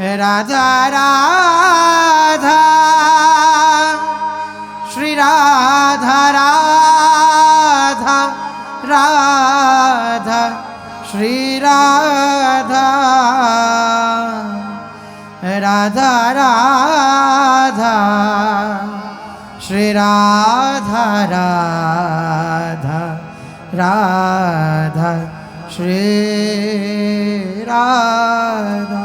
राधा राधा श्री राधा राधा राधा श्री राधा राधा राधा श्री राधा राधा राधा श्री राधा।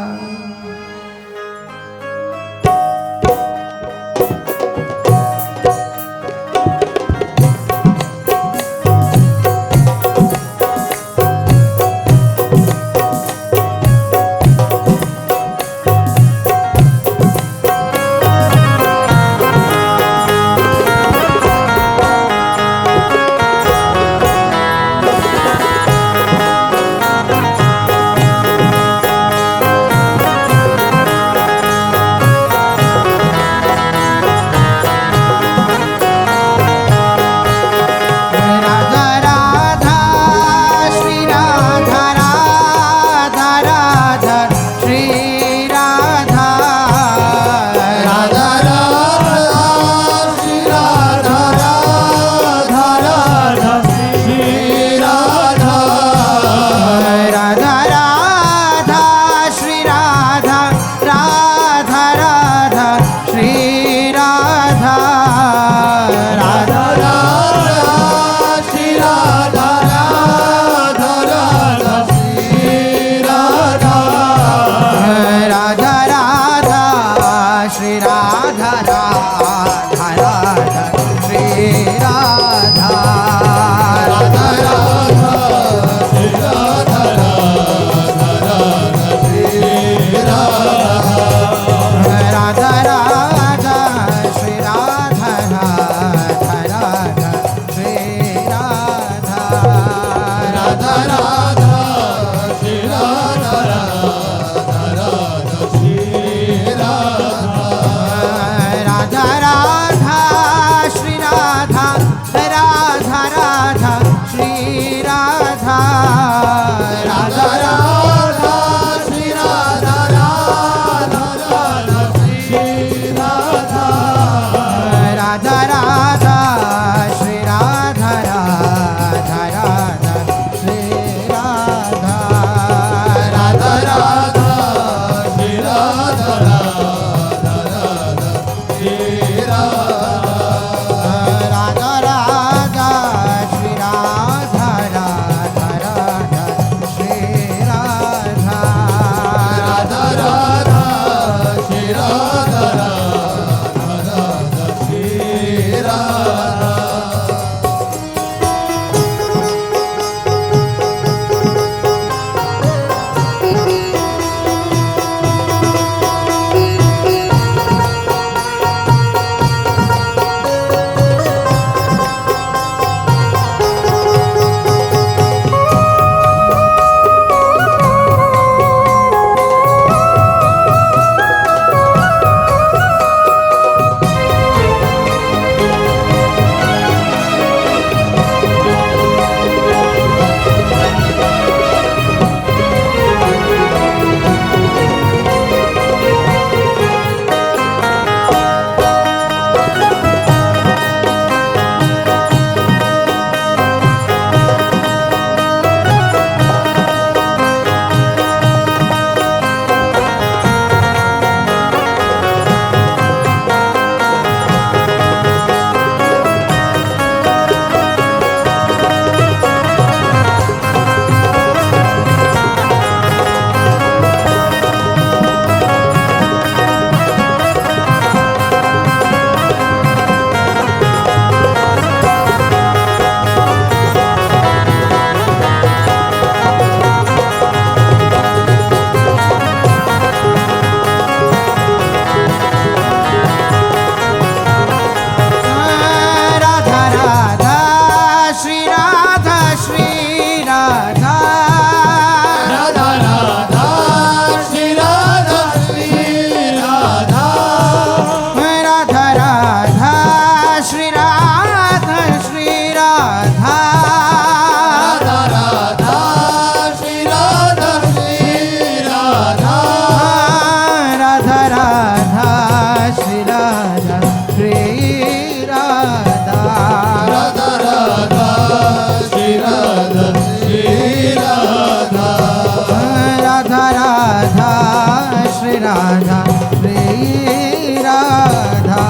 राधा श्री राधा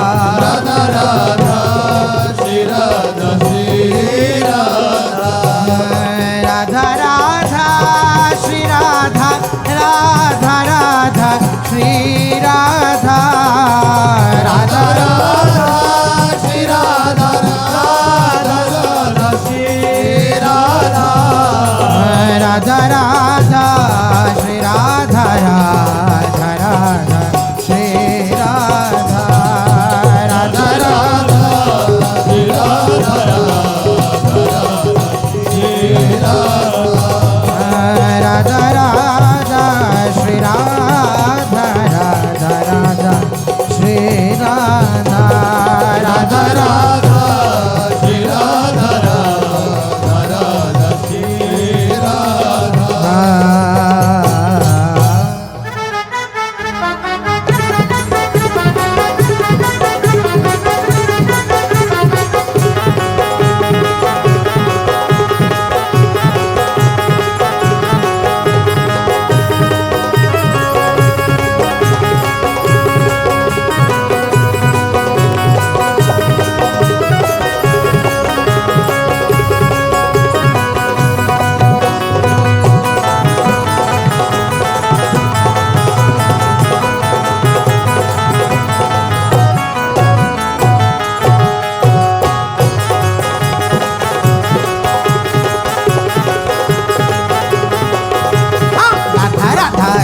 राधा राधा श्री राधा श्री राधा राधा राधा श्री राधा राधा राधा श्री राधा राधा राधा श्री राधा राधा राधा श्री राधा राधा राधा श्री राधा राधा राधा श्री राधा राधा राधा श्री राधा राधा श्री राधा राधा राधा श्री राधा राधा राधा श्री राधा राधा राधा श्री राधा राधा राधा श्री राधा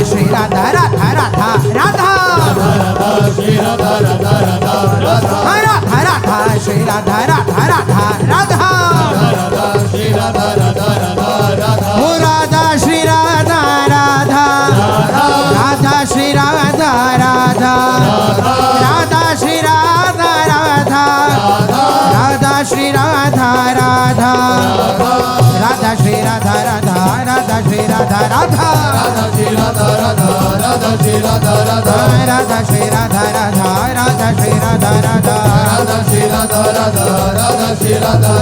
श्री राधा राधा राधा राधा राधा श्री राधा राधा राधा राधा राधा राधा श्री राधा राधा राधा राधा राधा श्री राधा राधा राधा राधा ओ राधा श्री राधा राधा राधा श्री राधा राधा राधा श्री राधा राधा राधा श्री राधा राधा राधा श्री राधा राधा राधा श्री राधा राधा राधा श्री राधा राधा राधा श्री राधा राधा राधा श्री राधा राधा राधा श्री राधा राधा राधा श्री राधा राधा राधा श्री राधा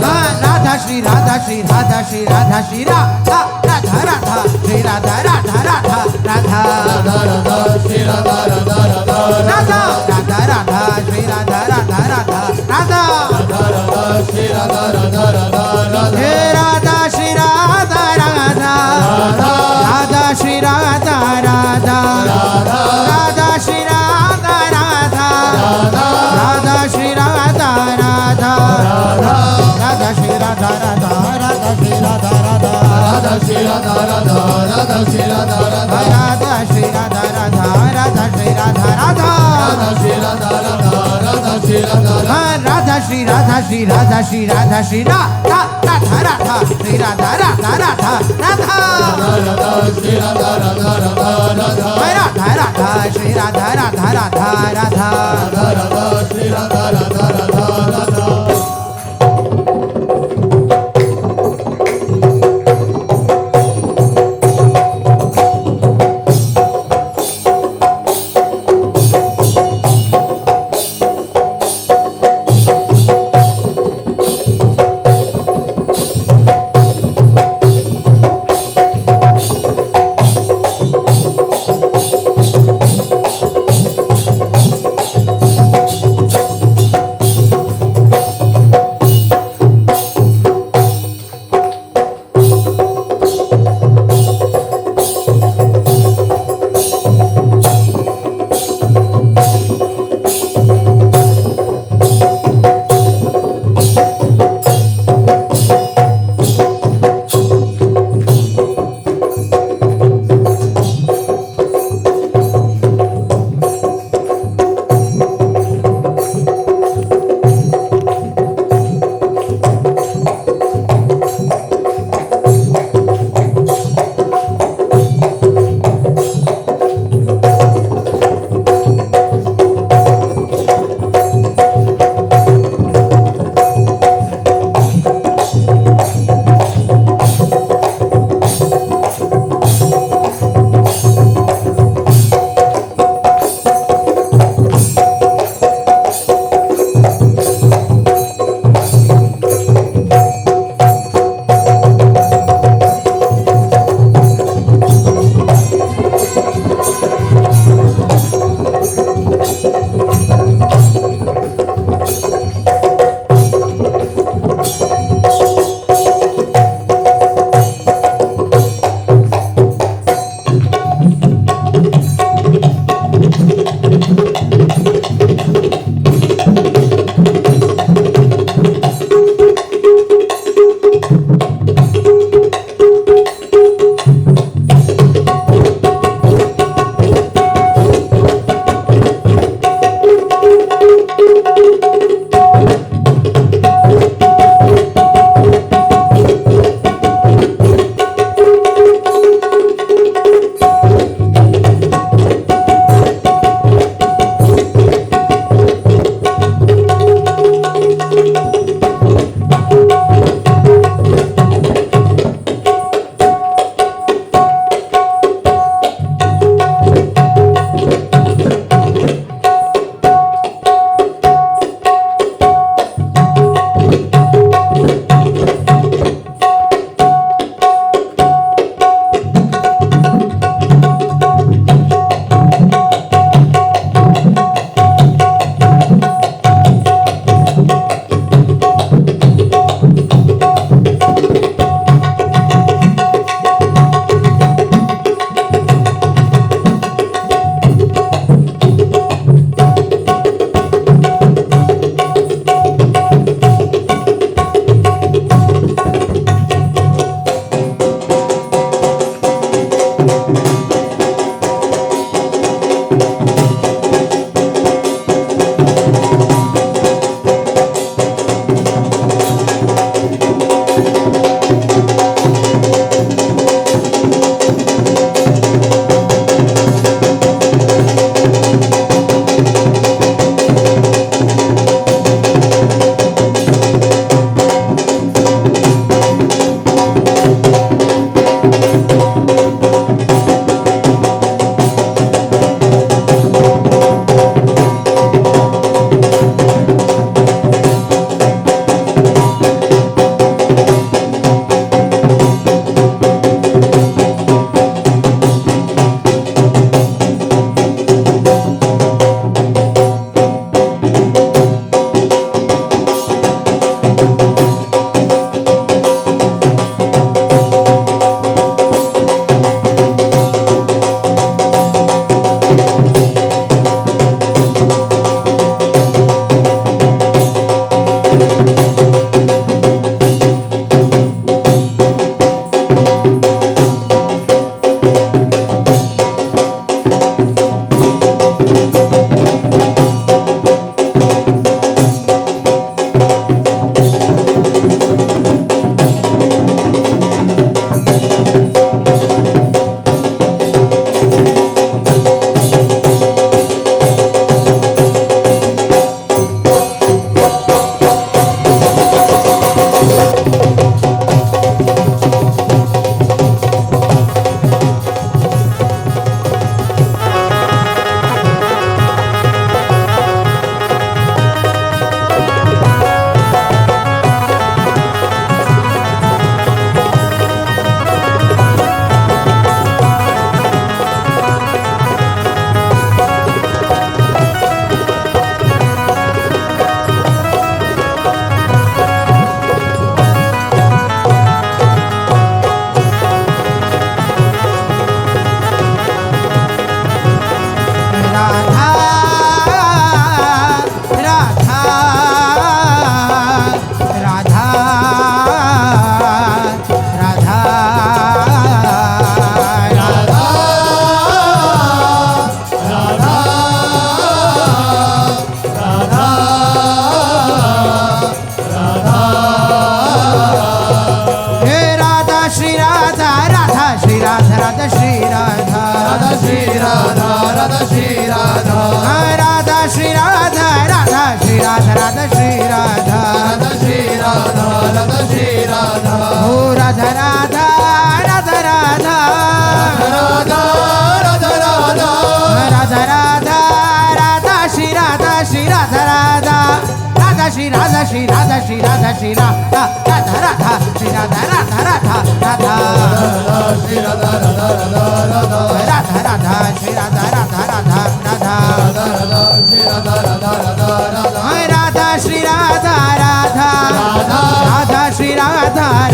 राधा श्री राधा श्री राधा श्री राधा श्री राधा राधा राधा श्री राधा राधा राधा राधा राधा राधा श्री राधा राधा राधा राधा राधा राधा श्री राधा राधा राधा राधा राधा राधा श्री राधा राधा राधा राधा हे राधा श्री राधा राधा राधा श्री राधा राधा राधा श्री राधा राधा राधा श्री राधा राधा राधा श्री राधा राधा राधा श्री राधा राधा राधा श्री राधा राधा राधा श्री राधा राधा राधा श्री राधा राधा राधा श्री राधा राधा राधा श्री राधा राधा राधा श्री राधा राधा श्री राधा श्री राधा श्री राधा श्री राधा राधा राधा श्री राधा राधा राधा राधा राधा श्री राधा राधा राधा राधा राधा राधा श्री राधा राधा राधा राधा राधा श्री राधा राधा राधा राधा राधा राधा श्री राधा राधा श्री राधा राधा श्री राधा राधा श्री राधा राधा श्री राधा हो राधा राधा राधा राधा राधा राधा राधा राधा राधा राधा श्री राधा श्री राधा राधा राधा श्री राधा श्री राधा श्री राधा श्री राधा राधा राधा श्री राधा राधा राधा राधा श्री राधा राधा राधा राधा राधा राधा श्री राधा राधा राधा राधा राधा श्री राधा राधा राधा राधा राधा श्री राधा राधा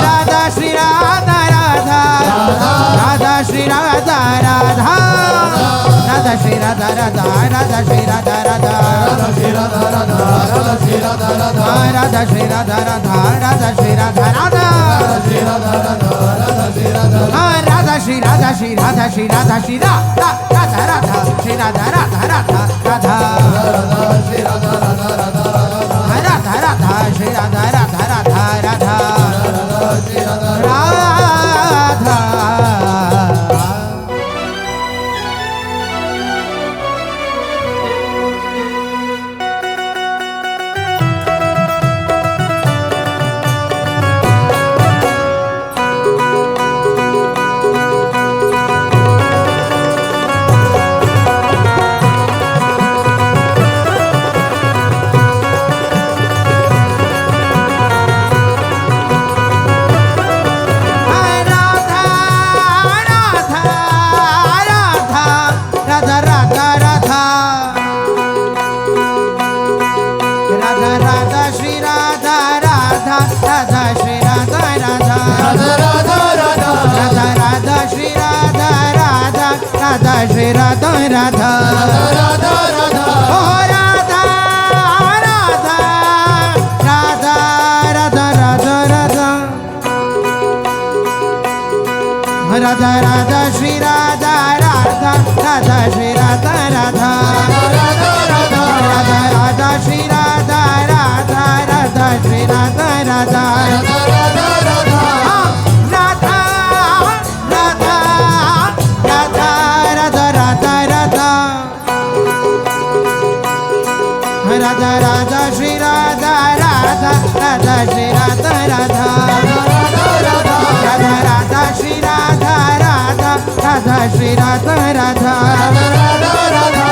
राधा श्री राधा राधा राधा श्री राधा राधा राधा श्री राधा राधा राधा श्री राधा राधा राधा श्री राधा राधा श्री राधा राधा राधा श्री राधा राधा राधा श्री राधा राधा राधा श्री राधा राधा श्री राधा राधा राधा श्री राधा राधा श्री राधा श्री राधा श्री राधा श्री राधा राधा राधा श्री राधा राधा राधा राधा राधा श्री राधा राधा राधा राधा राधा श्री राधा राधा राधा राधा राधा श्री राधा राधा श्री राधा राधा राधा राधा ओ राधा राधा राधा राधा राधा राधा राधा राधा श्री राधा राधा राधा श्री राधा राधा राधा राधा राधा राधा श्री राधा राधा राधा श्री राधा राधा राधा राधा राधा राधा राधा राधा राधा राधा राधा राधा राधा श्री राधा राधा राधा श्री राधा राधा राधा राधा श्री राधा राधा राधा श्री राधा राधा राधा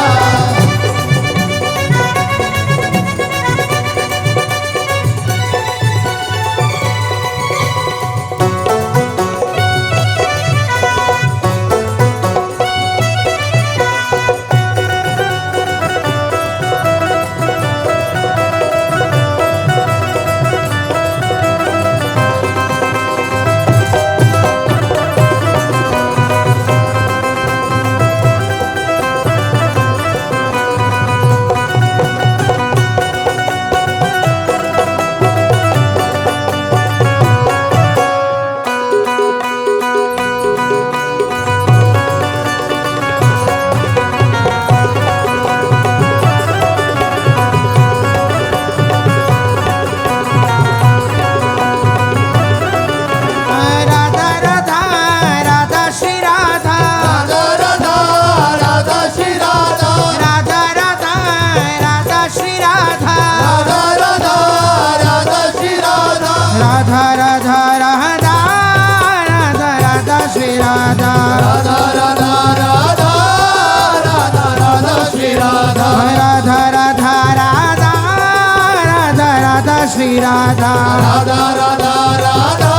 राधा श्री राधा राधा राधा राधा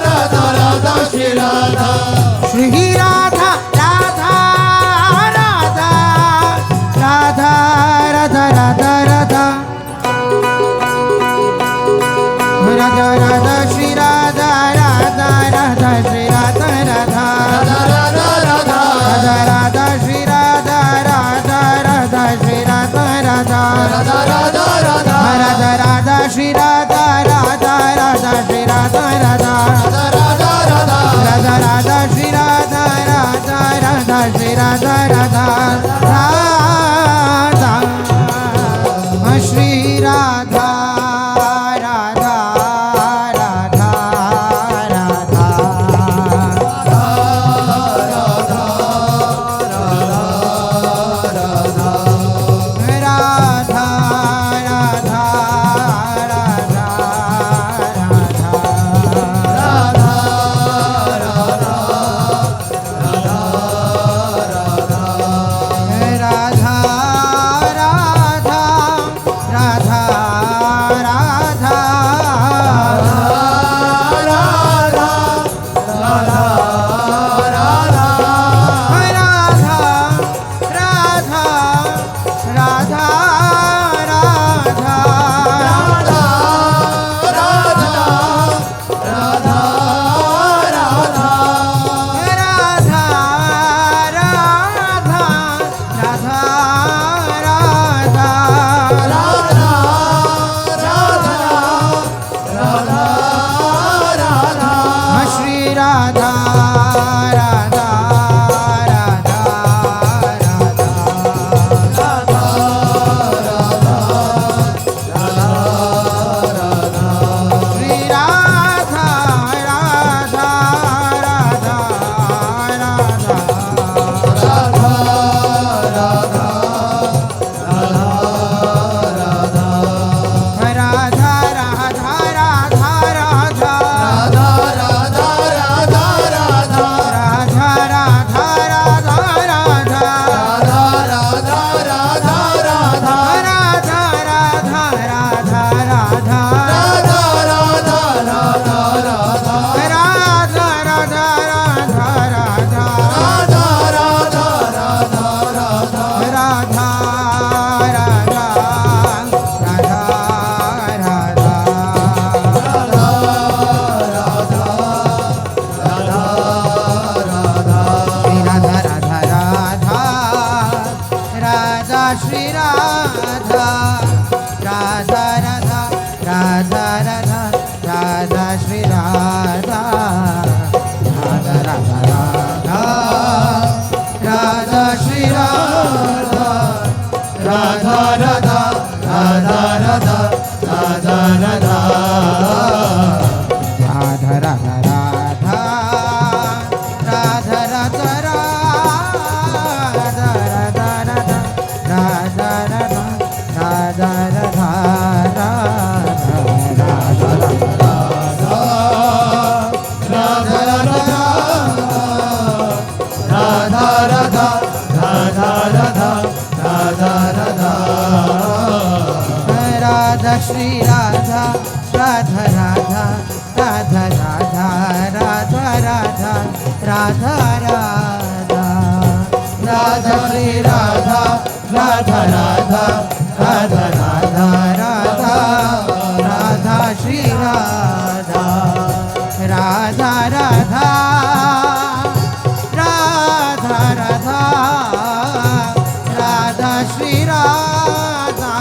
राधा राधा श्री राधा श्री राधा राधा राधा राधा राधा राधा राधा राधा राधा श्री राधा राधा राधा श्री राधा राधा राधा राधा राधा राधा श्री राधा राधा राधा श्री राधा राधा राधा राधा राधा राधा राधा श्री राधा राधा राधा श्री राधा राधा राधा राधा राधा राधा श्री राधा राधा राधा श्री राधा राधा राधा श्री राधा राधा राधा राधा श्री राधा राधा राधा राधा राधा राधा श्री राधा राधा राधा राधा राधा श्री राधा राधा राधा राधा राधा राधा राधा राधा राधा राधा राधा राधा राधा राधा राधा राधा श्री राधा राधा राधा राधा राधा राधा राधा राधा राधा राधा श्री राधा राधा राधा राधा राधा राधा राधा श्री राधा राधा राधा राधा राधा राधा श्री राधा राधा राधा राधा राधा राधा राधा राधा राधा राधा श्री राधा राधा राधा राधा राधा राधा राधा राधा राधा श्री राधा राधा राधा राधा राधा राधा श्री राधा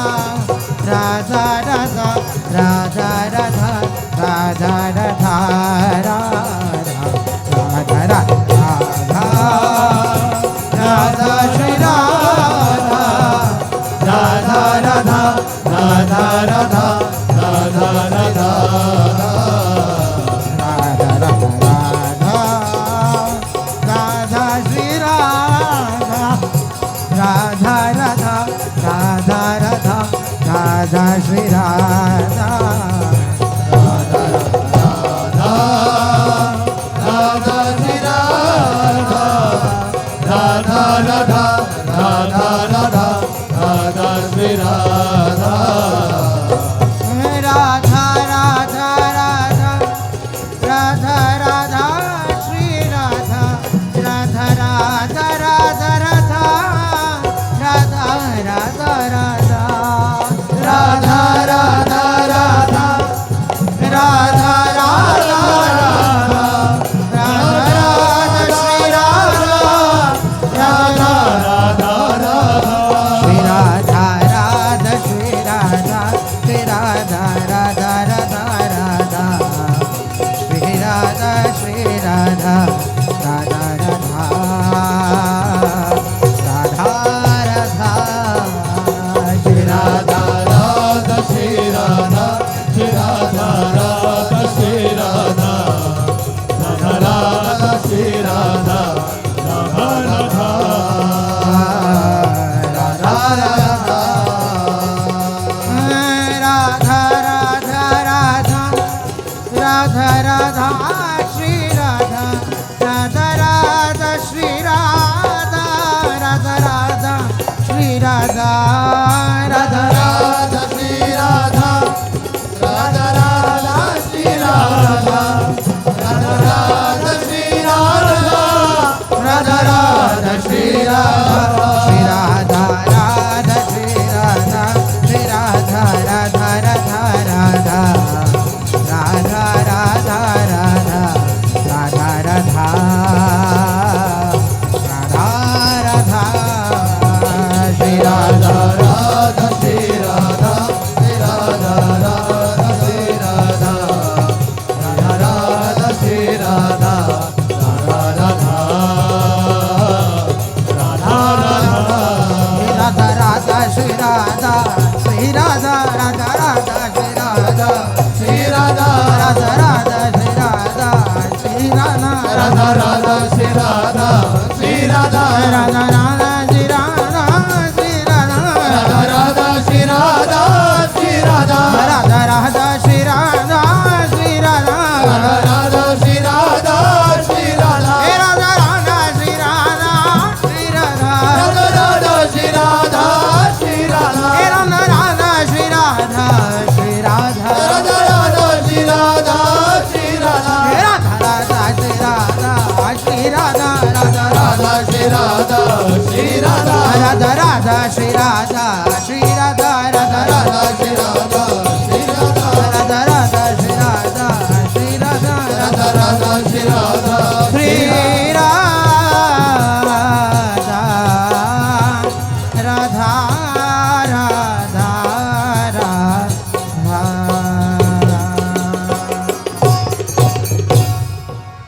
राधा राधा राधा श्री राधा राधा राधा राधा राधा राधा श्री राधा राधा राधा राधा राधा राधा श्री राधा राधा राधा राधा राधा राधा राधा राधा राधा राधा राधा राधा राधा राधा राधा श्री राधा राधा राधा श्री राधा राधा श्री राधा श्री राधा राधा राधा राधा श्री राधा श्री राधा राधा राधा राधा राधा श्री राधा राधा श्री राधा श्री राधा राधा श्री राधा राधा राधा श्री राधा राधा राधा राधा राधा राधा राधा राधा राधा राधा श्री राधा राधा राधा श्री राधा राधा राधा श्री राधा राधा राधा श्री राधा राधा राधा श्री राधा राधा राधा श्री राधा राधा राधा श्री राधा श्री राधा राधा श्री राधा श्री राधा राधा राधा राधा राधा राधा राधा राधा राधा राधा श्री राधा राधा श्री राधा श्री राधा राधा श्री राधा राधा राधा श्री राधा राधा राधा राधा राधा राधा श्री राधा श्री राधा राधा राधा श्री राधा श्री राधा राधा राधा श्री राधा श्री राधा राधा राधा श्री राधा श्री राधा राधा राधा श्री राधा श्री राधा राधा राधा श्री राधा श्री राधा राधा राधा श्री राधा श्री राधा राधा राधा श्री राधा श्री राधा राधा राधा श्री राधा श्री राधा राधा राधा श्री राधा श्री राधा राधा राधा श्री राधा श्री राधा राधा राधा श्री राधा श्री राधा राधा राधा श्री राधा श्री राधा राधा राधा श्री राधा